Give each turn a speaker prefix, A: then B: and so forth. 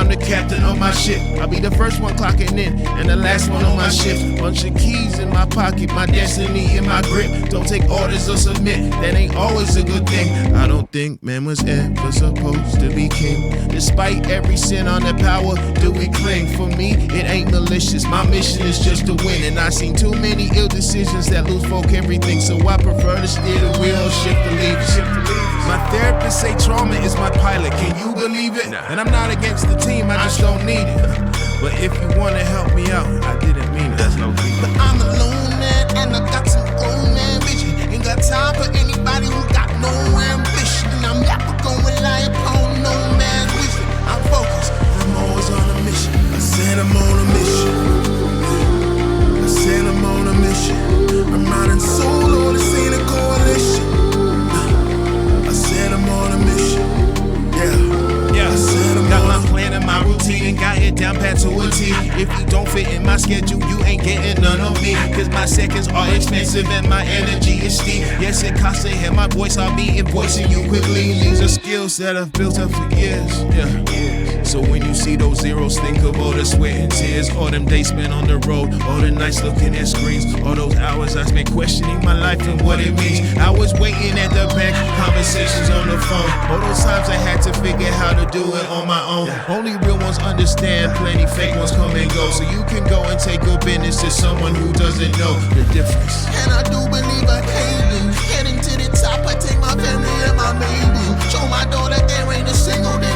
A: I'm the captain of my ship. I'll be the first one clocking in and the last one on my shift. Bunch of keys in my pocket, my destiny in my grip. Don't take orders or submit, that ain't always a good thing. I don't think man was ever supposed to be king. Despite every sin on the power, do we cling? For me, it ain't malicious. My mission is just to win. And I seen too many ill decisions that lose folk everything. So I prefer to steer the wheel, shift the levers. My therapist say trauma is my pilot. Can you believe it? And I'm not against the team, I just don't need it. But if you wanna help me out, I didn't mean it. That's no fee.
B: But I'm alone, man, and I got some old man vision. Ain't got time for anybody who got no ambition. I'm never gonna rely upon no man's wisdom. I'm focused, I'm always on a mission. I said I'm on a mission. I said I'm on a mission. I'm riding solo, this ain't a coalition. I said I'm on a mission. Yeah, I said I'm
A: got
B: on
A: my plan and my routine and got it down pat to a T. If you don't fit in my schedule, you ain't getting none of me. Cause my seconds are expensive and my energy is steep. Yes, it costs to hear my voice, I'll be invoicing you quickly. These are skills that I've built up for years. Yeah. So when you see those zeros, think of all the sweat and tears, all them days spent on the road, all the nights looking at screens, all those hours I spent questioning my life and what it means. I was waiting at the bank, conversations on the phone, all those times I had to figure how to do it on my own. Only real ones understand, plenty fake ones come and go. So you can go and take your business to someone who doesn't know the difference.
B: And I do believe I can lose. Getting to the top, I take my family and my baby. Show my daughter there ain't a single day